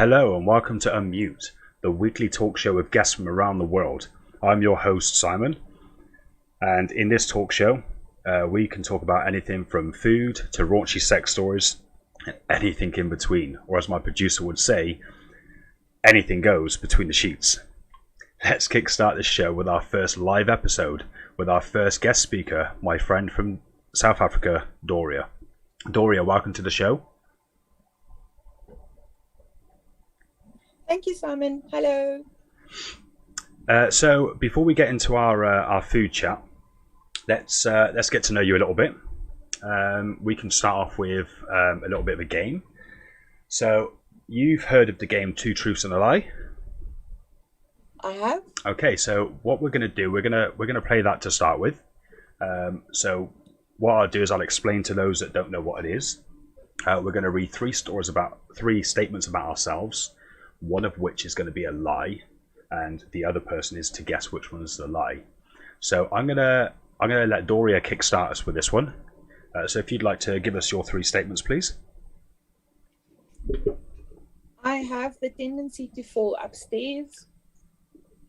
Hello and welcome to Unmute, the weekly talk show with guests from around the world. I'm your host, Simon, and in this talk show, we can talk about anything from food to raunchy sex stories, and anything in between, or as my producer would say, anything goes between the sheets. Let's kickstart this show with our first live episode, with our first guest speaker, my friend from South Africa, Dorea. Dorea, welcome to the show. Thank you, Simon. Hello. So before we get into our food chat, let's get to know you a little bit. We can start off with a little bit of a game. So you've heard of the game Two Truths and a Lie? I have. Okay, so what we're going to do, we're going to play that to start with. So what I'll do is I'll explain to those that don't know what it is. We're going to read three statements about ourselves, one of which is going to be a lie, and the other person is to guess which one is the lie. So I'm gonna let Dorea kickstart us with this one. So if you'd like to give us your three statements, please. I have the tendency to fall upstairs.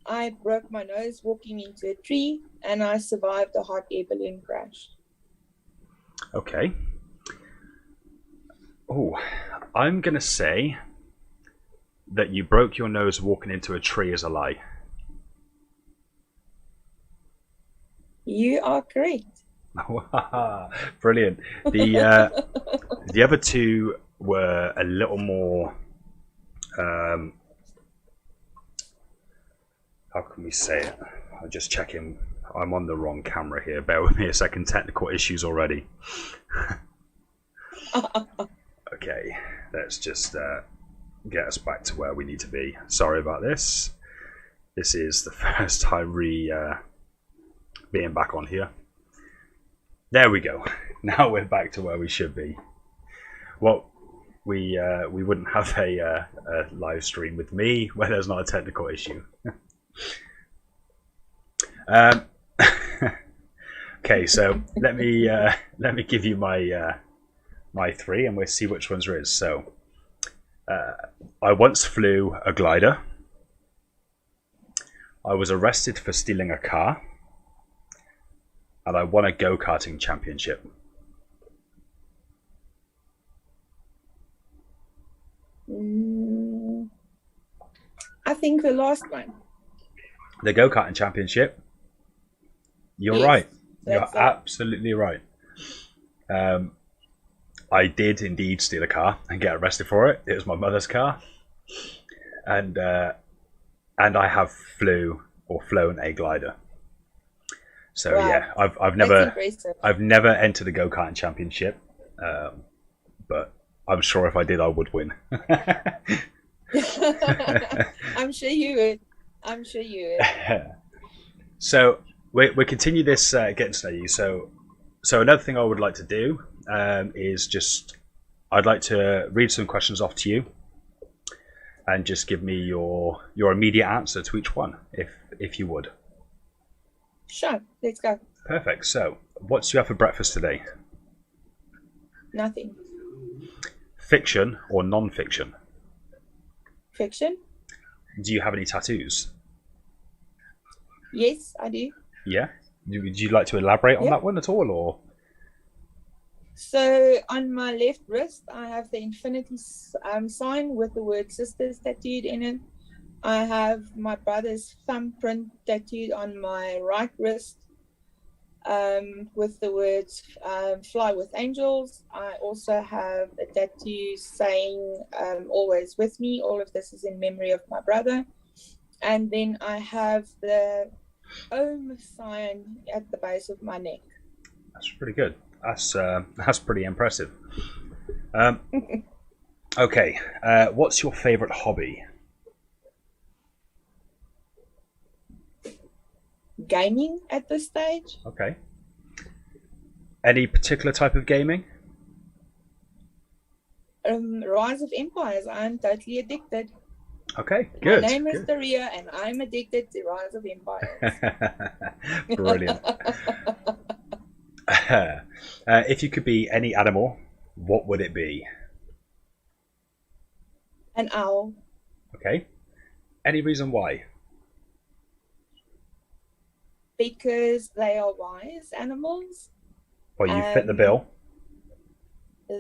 I broke my nose walking into a tree, and I survived a hot air balloon crash. Okay. Oh, I'm gonna say that you broke your nose walking into a tree is a lie. You are correct. Brilliant. The other two were a little more. How can we say it? I'm just checking. I'm on the wrong camera here. Bear with me a second. Technical issues already. Okay, let's just get us back to where we need to be. Sorry about this. This is the first time being back on here. There we go. Now we're back to where we should be. Well, we wouldn't have a live stream with me where there's not a technical issue. Okay, so let me give you my three, and we'll see which ones there is. So. I once flew a glider. I was arrested for stealing a car. And I won a go-karting championship. I think the last one. The go-karting championship? You're Yes, right. You're that's it. absolutely right. I did indeed steal a car and get arrested for it. It was my mother's car, and I have flown a glider. So Wow. yeah, I've That's never impressive. entered a go-karting championship, but I'm sure if I did, I would win. I'm sure you would. I'm sure you would. So we continue this getting to know you. So another thing I would like to do is I'd like to read some questions off to you, and just give me your immediate answer to each one, if you would. Sure, let's go. Perfect. So, what do you have for breakfast today? Nothing. Fiction or non-fiction? Fiction? Do you have any tattoos? Yes, I do. Yeah. Would you like to elaborate on Yeah. that one at all, or? So on my left wrist, I have the infinity sign with the word sisters tattooed in it. I have my brother's thumbprint tattooed on my right wrist with the words fly with angels. I also have a tattoo saying always with me. All of this is in memory of my brother. And then I have the Om sign at the base of my neck. That's pretty good. That's pretty impressive. Okay, what's your favorite hobby? Gaming at this stage. Okay. Any particular type of gaming? Rise of Empires. I'm totally addicted. Okay, good. My name is Good. Dorea, and I'm addicted to Rise of Empires. Brilliant. If you could be any animal, what would it be? An owl. Okay. Any reason why? Because they are wise animals. Well, you fit the Um, bill.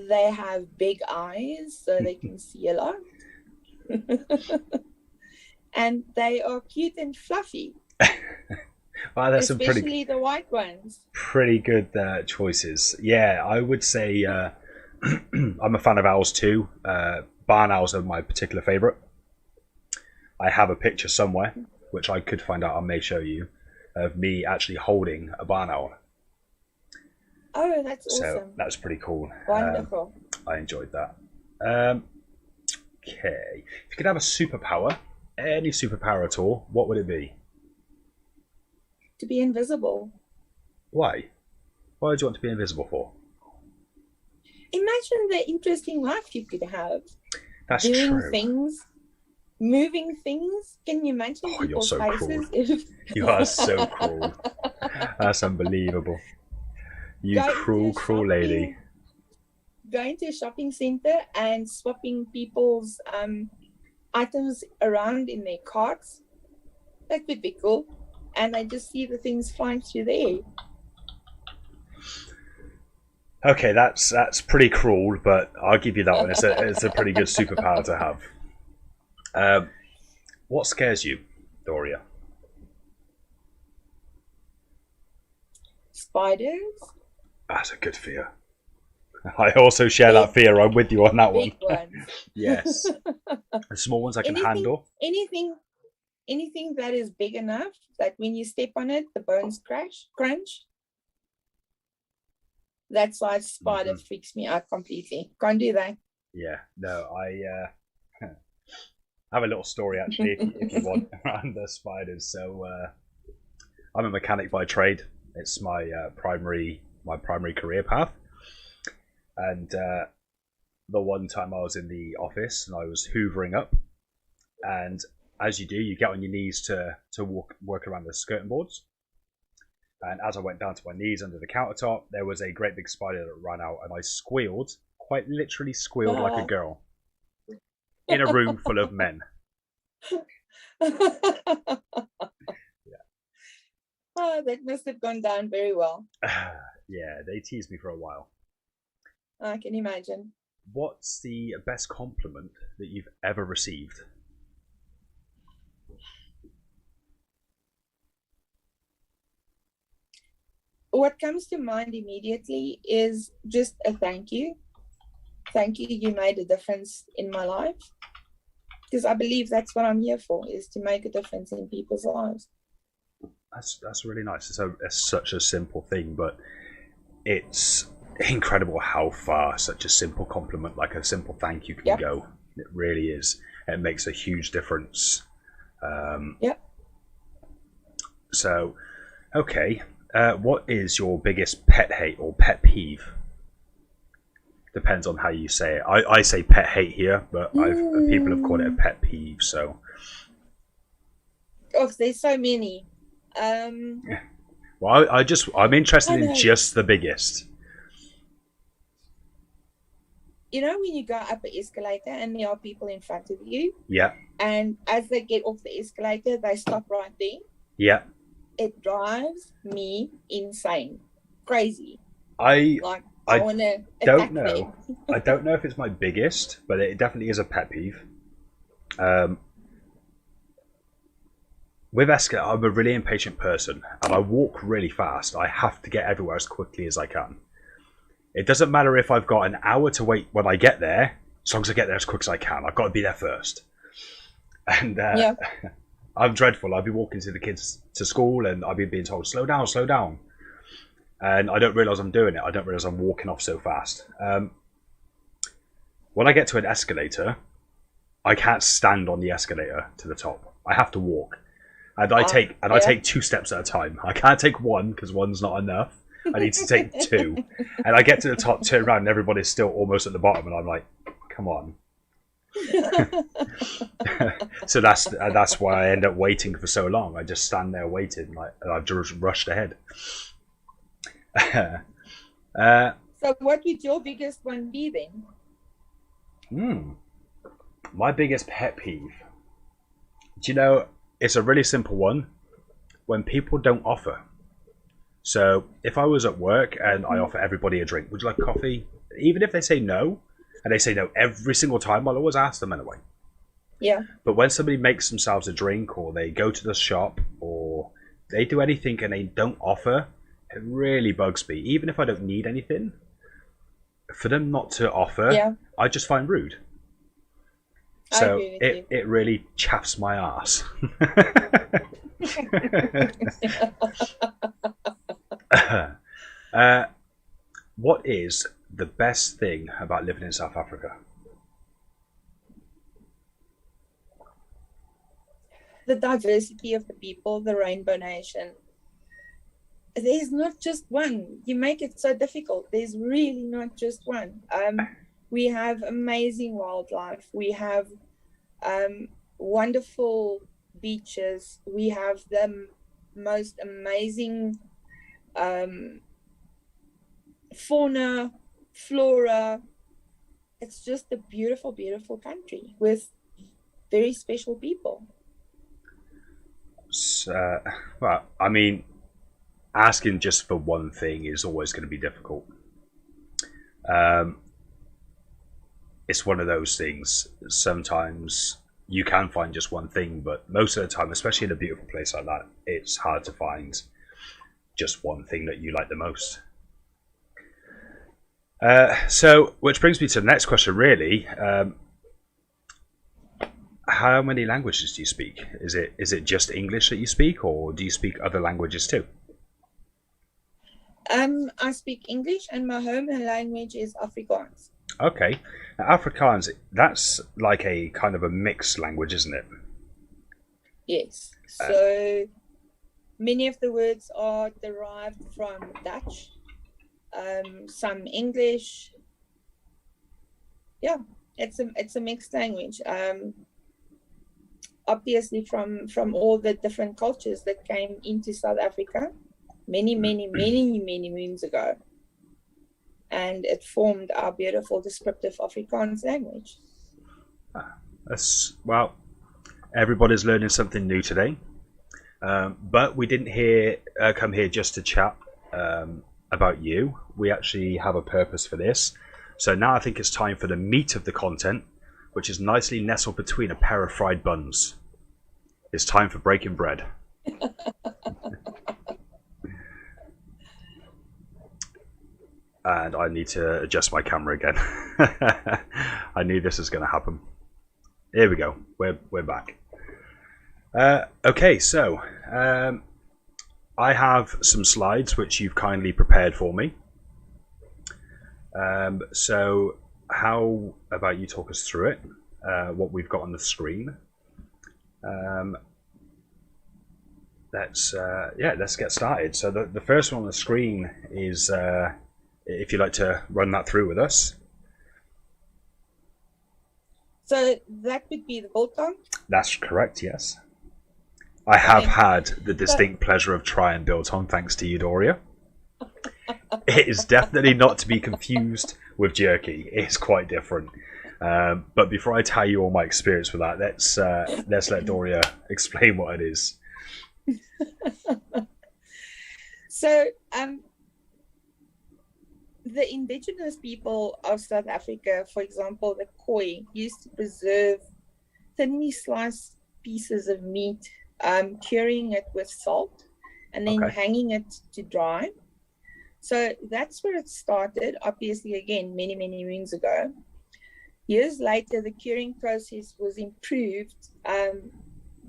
they have big eyes, so they can see a lot. And they are cute and fluffy, Wow, that's some especially the white ones. pretty good choices. Yeah, I would say I'm a fan of owls too. Barn owls are my particular favourite. I have a picture somewhere, which I could find out. I may show you, of me actually holding a barn owl. Oh, that's So awesome. that's pretty cool. Wonderful. I enjoyed that. Um, okay, if you could have a superpower, any superpower at all, what would it be? To be invisible. Why? Why would you want to be invisible for? Imagine the interesting life you could have. That's Doing true. things, moving things. Can you imagine Oh, you're people's so cruel. faces? If You are so cruel. That's unbelievable. You going to cruel, a cruel lady. going to a shopping center and swapping people's items around in their carts. That would be cool. And I just see the things flying through the air. Okay, that's pretty cruel, but I'll give you that one. It's a pretty good superpower to have. What scares you, Doria? Spiders, That's a good fear. I also share that big, fear. I'm with you on that one. big ones. Yes, the small ones I can anything, handle. anything, anything that is big enough that when you step on it, the bones crunch. That's why spider freaks me out completely. Can't do that. Yeah, no, have a little story actually if you want around the spiders. So I'm a mechanic by trade. It's my primary career path. And the one time I was in the office and I was hoovering up, and as you do, you get on your knees to work around the skirting boards. And as I went down to my knees under the countertop, there was a great big spider that ran out, and I squealed, quite literally squealed like a girl in a room full of men. Oh, that must have gone down very well. Yeah, they teased me for a while. I can imagine. What's the best compliment that you've ever received? What comes to mind immediately is just a thank you. Thank you, you made a difference in my life. Because I believe that's what I'm here for, is to make a difference in people's lives. That's really nice. It's such a simple thing, but it's incredible how far such a simple compliment, like a simple thank you, can go. It really is. It makes a huge difference. Yep. So, okay, what is your biggest pet hate or pet peeve? Depends on how you say it. I say pet hate here, but people have called it a pet peeve. So, oh, there's so many. Well, I'm interested in just the biggest. You know, when you go up an escalator and there are people in front of you. Yeah. And as they get off the escalator, they stop right there. Yeah. It drives me insane, crazy. I want to don't know. I don't know if it's my biggest, but it definitely is a pet peeve. With escalator, I'm a really impatient person, and I walk really fast. I have to get everywhere as quickly as I can. It doesn't matter if I've got an hour to wait when I get there, as long as I get there as quick as I can. I've got to be there first. And I'm dreadful. I'll be walking to the kids to school, and I'll be being told, slow down, slow down. And I don't realise I'm doing it. I don't realise I'm walking off so fast. When I get to an escalator, I can't stand on the escalator to the top. I have to walk. And I take 2 steps at a time. I can't take one because one's not enough. I need to take 2. And I get to the top, turn around, and everybody's still almost at the bottom, and I'm like, come on. So that's why I end up waiting for so long. I just stand there waiting, and I've just rushed ahead. So what would your biggest one be then? My biggest pet peeve. Do you know? It's a really simple one. When people don't offer. So if I was at work and I offer everybody a drink, would you like coffee? Even if they say no, and they say no every single time, I'll always ask them anyway. Yeah. But when somebody makes themselves a drink, or they go to the shop, or they do anything and they don't offer, it really bugs me. Even if I don't need anything, for them not to offer, I just find rude. So it really chaps my ass. What is the best thing about living in South Africa? The diversity of the people, the Rainbow Nation. There's not just one. You make it so difficult. There's really not just one. We have amazing wildlife. We have wonderful beaches. We have the most amazing fauna, flora. It's just a beautiful, beautiful country with very special people. Well, I mean, asking just for one thing is always going to be difficult. It's one of those things. Sometimes you can find just one thing, but most of the time, especially in a beautiful place like that, it's hard to find just one thing that you like the most. So, which brings me to the next question, really. How many languages do you speak? Is it just English that you speak, or do you speak other languages too? I speak English, and my home language is Afrikaans. Okay. Now, Afrikaans, that's like a kind of a mixed language, isn't it? Yes. So many of the words are derived from Dutch, some English. Yeah, it's a mixed language. Obviously from all the different cultures that came into South Africa many moons ago. And it formed our beautiful descriptive Afrikaans language. Well, everybody's learning something new today. But we didn't come here just to chat about you. We actually have a purpose for this. So now I think it's time for the meat of the content, which is nicely nestled between a pair of fried buns. It's time for breaking bread. And I need to adjust my camera again. I knew this was going to happen. Here we go. We're back. Okay, so I have some slides which you've kindly prepared for me. So how about you talk us through it? What we've got on the screen. Let's get started. So the first one on the screen is. If you'd like to run that through with us. So that would be the biltong? That's correct, yes. I have had the distinct pleasure of trying biltong, thanks to you, Dorea. It is definitely not to be confused with jerky. It's quite different. But before I tell you all my experience with that, let's let Dorea explain what it is. So, the indigenous people of South Africa, for example, the Khoi, used to preserve thinly sliced pieces of meat, curing it with salt, and then hanging it to dry. So that's where it started, obviously, again, many moons ago. Years later, the curing process was improved.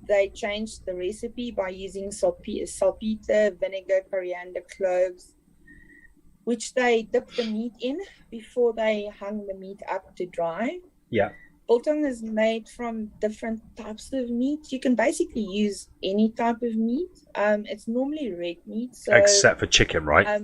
They changed the recipe by using saltpeter, vinegar, coriander, cloves, which they dipped the meat in before they hung the meat up to dry. Yeah. Biltong is made from different types of meat. You can basically use any type of meat. It's normally red meat. So, except for chicken, right?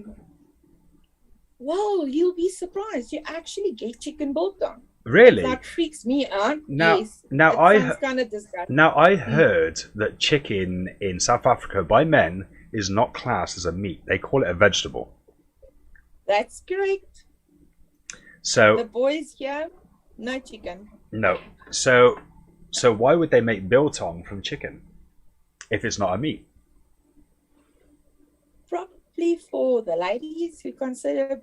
Well, you'll be surprised. You actually get chicken biltong. Really? That freaks me out. Now sounds kind of disgusting. Now I heard that chicken in South Africa by men is not classed as a meat. They call it a vegetable. That's correct. So the boys here No chicken. No. So why would they make biltong from chicken if it's not a meat? Probably for the ladies who consider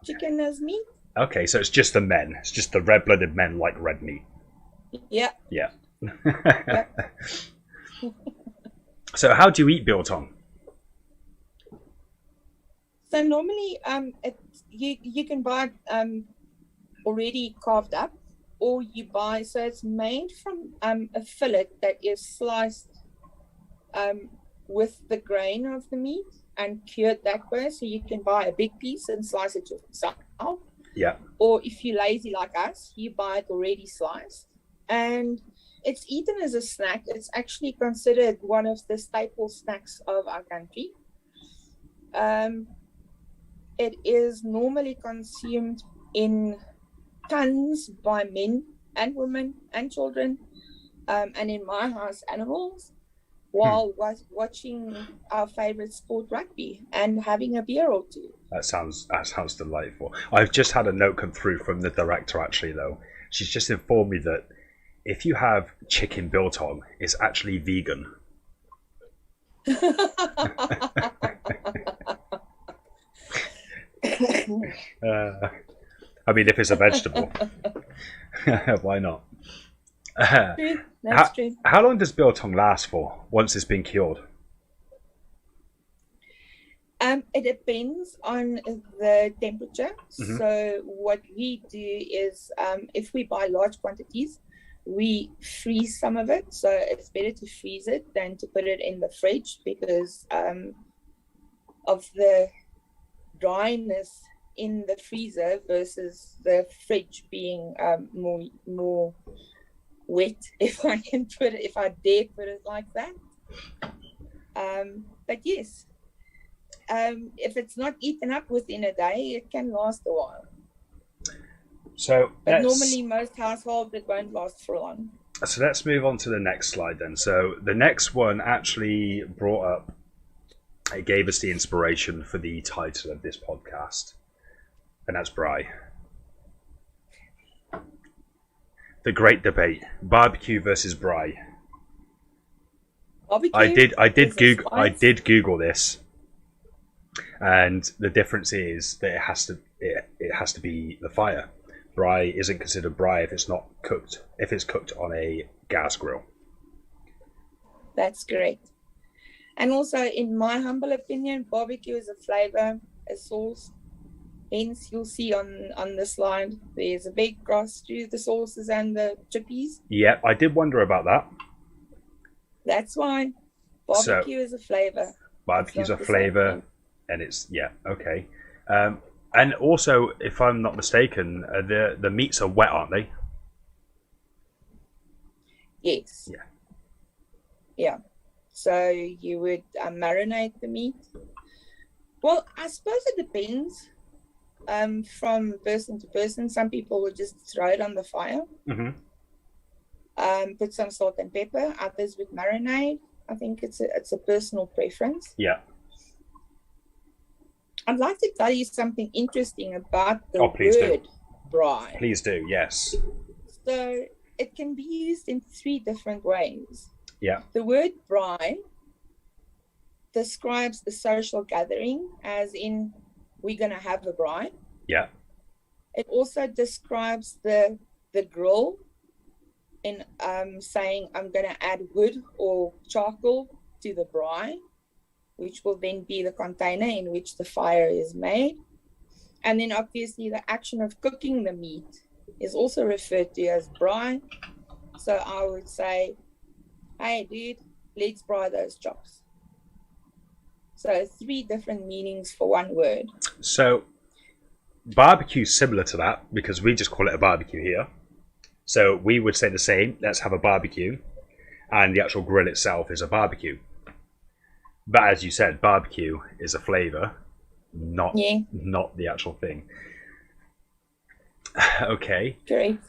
chicken as meat. Okay, so it's just the men. It's just the red-blooded men like red meat. Yeah. Yeah. Yeah. So how do you eat biltong? So normally, you can buy it already carved up, or you buy. So it's made from a fillet that is sliced with the grain of the meat and cured that way. So you can buy a big piece and slice it yourself. Yeah. Or if you're lazy like us, you buy it already sliced, and it's eaten as a snack. It's actually considered one of the staple snacks of our country. It is normally consumed in tons by men and women and children, and in my house, animals, while watching our favorite sport, rugby, and having a beer or two. That sounds delightful. I've just had a note come through from the director, actually, though. She's just informed me that if you have chicken biltong, it's actually vegan. I mean, if it's a vegetable, why not? True. That's true. How long does biltong last for once it's been cured? It depends on the temperature. Mhm. So what we do is, if we buy large quantities, we freeze some of it. So it's better to freeze it than to put it in the fridge because of the dryness in the freezer versus the fridge being more wet, if I dare put it like that. But yes. If it's not eaten up within a day, it can last a while. But normally, most households, it won't last for long. So let's move on to the next slide then. So the next one actually brought up, it gave us the inspiration for the title of this podcast, and that's Braai. The great debate: barbecue versus Braai. Barbecue. I did Google this. And the difference is that it has to be the fire. Braai isn't considered braai if it's not cooked. If it's cooked on a gas grill. That's correct. And also, in my humble opinion, barbecue is a flavor, a sauce. Hence, you'll see on the slide there's a big cross through the sauces and the chippies. Yeah, I did wonder about that. That's why barbecue is a flavor. Barbecue's a flavor. And it's, yeah, okay. And also, if I'm not mistaken, the meats are wet, aren't they? Yes. Yeah. Yeah. So you would marinate the meat. Well, I suppose it depends from person to person. Some people would just throw it on the fire. Mm-hmm. Put some salt and pepper. Others would marinate. I think it's a personal preference. Yeah. I'd like to tell you something interesting about the word braai. Please do, yes. So it can be used in 3 different ways. Yeah. The word braai describes a social gathering, as in we're going to have a braai. Yeah. It also describes the grill in saying I'm going to add wood or charcoal to the braai, which will then be the container in which the fire is made. And then obviously the action of cooking the meat is also referred to as braai. So I would say, hey dude, let's braai those chops. So 3 different meanings for one word. So barbecue is similar to that because we just call it a barbecue here. So we would say the same, let's have a barbecue. And the actual grill itself is a barbecue. But as you said, barbecue is a flavour, not the actual thing. Okay. Great.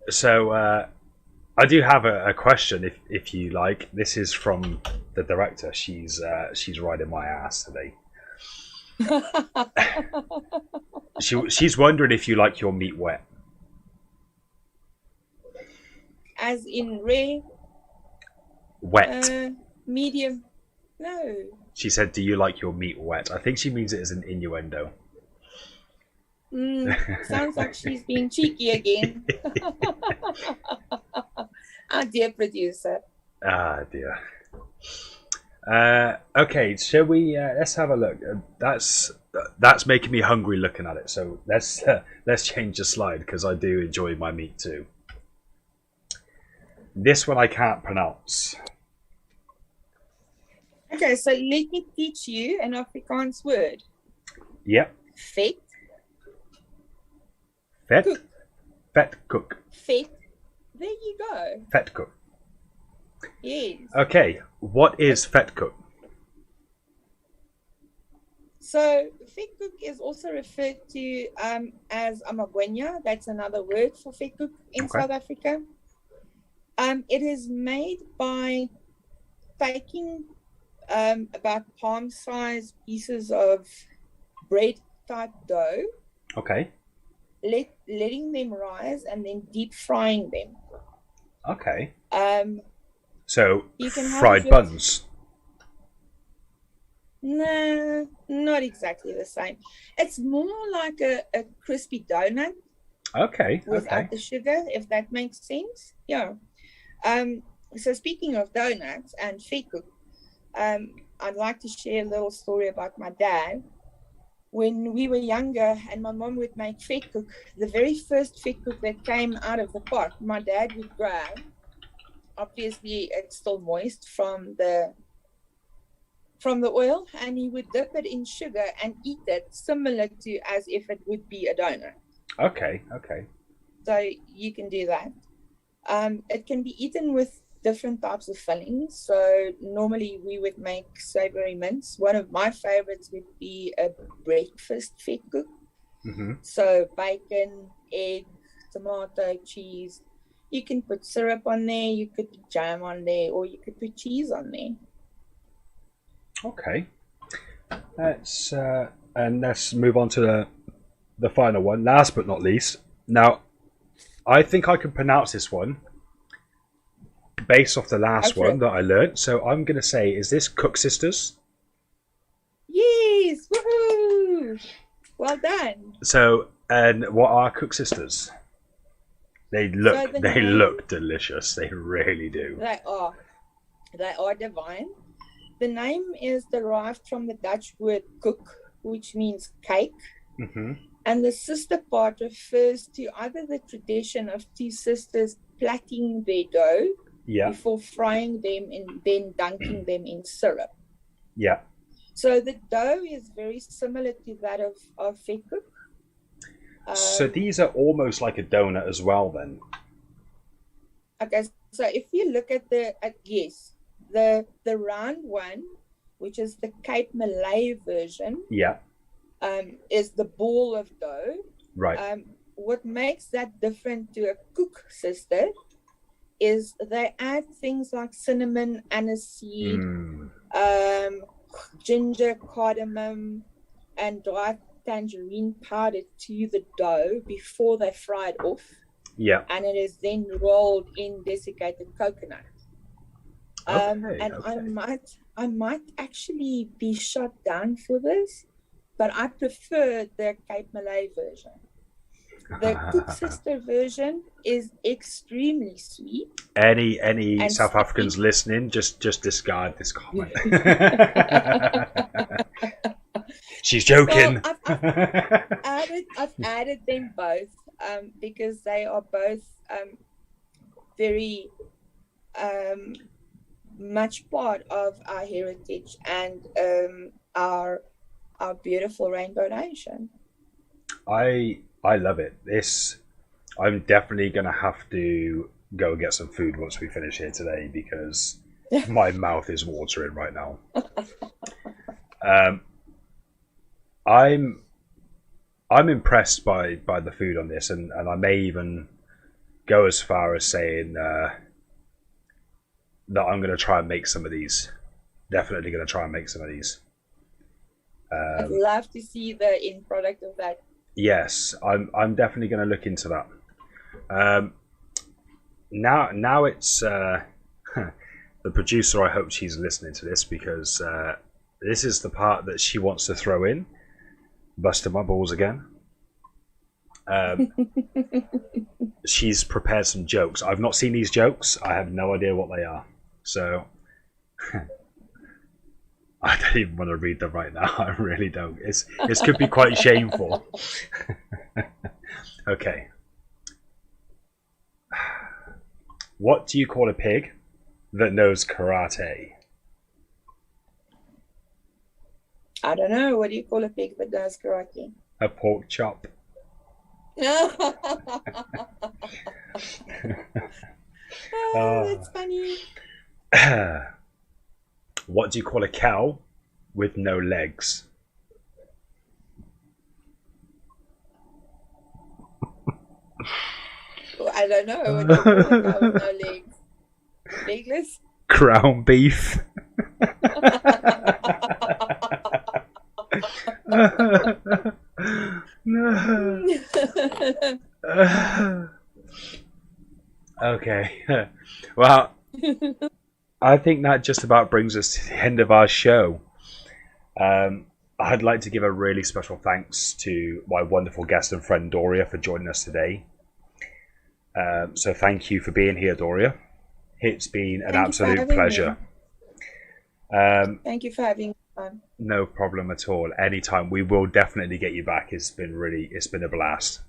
So I do have a question, if you like. This is from the director. She's riding my ass today. She's wondering if you like your meat wet. as in rare, Wet. medium. No. She said, "Do you like your meat wet?" I think she means it as an innuendo. Sounds like she's being cheeky again. Our dear producer. Ah, dear. Okay, shall we? Let's have a look. That's making me hungry looking at it. So let's change the slide because I do enjoy my meat too. This one I can't pronounce. Okay, so let me teach you an Afrikaans word. Yep. Vet. Vet. Cook. Vet cook. Vet. There you go. Vet cook. Yes. Okay, what is vet cook? So vet cook is also referred to as amagwenya. That's another word for vet cook in South Africa. It is made by taking about palm-sized pieces of bread-type dough. Okay. Letting them rise and then deep frying them. Okay. So you can fried buns. No, not exactly the same. It's more like a crispy donut. Okay. Without the sugar, if that makes sense. Yeah. So speaking of donuts and Fatko, I'd like to share a little story about my dad. When we were younger and my mom would make Fatko, the very first Fatko that came out of the pot, my dad would grab. Obviously, it's still moist from the oil, and he would dip it in sugar and eat it similar to as if it would be a donut. Okay. So you can do that. It can be eaten with different types of fillings. So normally we would make savory mince. One of my favorites would be a breakfast Fatko. Mm-hmm. So bacon, egg, tomato, cheese. You can put syrup on there, you could put jam on there, or you could put cheese on there. Okay. Let's move on to the final one, last but not least. Now, I think I can pronounce this one based off the last one that I learned. So I'm going to say, is this Cook Sisters? Yes! Woohoo! Well done. So, and what are Cook Sisters? They look delicious. They really do. They are divine. The name is derived from the Dutch word koek, which means cake. Mm-hmm. And the sister part refers to either the tradition of two sisters plaiting their dough before frying them and then dunking them in syrup. Yeah. So the dough is very similar to that of Fatko. So these are almost like a donut as well, then. Okay, so if you look at the round one, which is the Cape Malay version, is the ball of dough. Right. What makes that different to a Cook Sister is they add things like cinnamon, aniseed, ginger, cardamom, and dried tangerine powder to the dough before they fry it off. Yeah. And it is then rolled in desiccated coconut. And I might actually be shot down for this, but I prefer the Cape Malay version. The Cook Sister version is extremely sweet. Any South Africans listening, just discard this comment. She's joking. Well, I've added them both because they are both very much part of our heritage and our beautiful Rainbow Nation. I love it. I'm definitely gonna have to go get some food once we finish here today because my mouth is watering right now. I'm impressed by the food on this, and I may even go as far as saying that I'm going to try and make some of these. Definitely going to try and make some of these. I'd love to see the end product of that. Yes, I'm definitely going to look into that. now it's the producer. I hope she's listening to this because this is the part that she wants to throw in, busting my balls again. She's prepared some jokes. I've not seen these jokes. I have no idea what they are. So I don't even want to read them right now. I really don't. This could be quite shameful. Okay. What do you call a pig that knows karate? I don't know. What do you call a pig that does karate? A pork chop. That's funny. What do you call a cow with no legs? I don't know. What do you call a cow with no legs? Legless? Ground beef. Okay. Well, I think that just about brings us to the end of our show. I'd like to give a really special thanks to my wonderful guest and friend Dorea for joining us today. So thank you for being here, Dorea. It's been an absolute pleasure. Thank you for having me on. No problem at all. Anytime. We will definitely get you back. It's been a blast.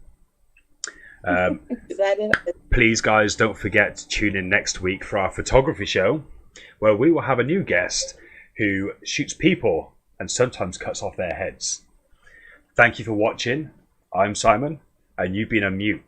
Please, guys, don't forget to tune in next week for our photography show, where we will have a new guest who shoots people and sometimes cuts off their heads. Thank you for watching. I'm Simon, and you've been on mute.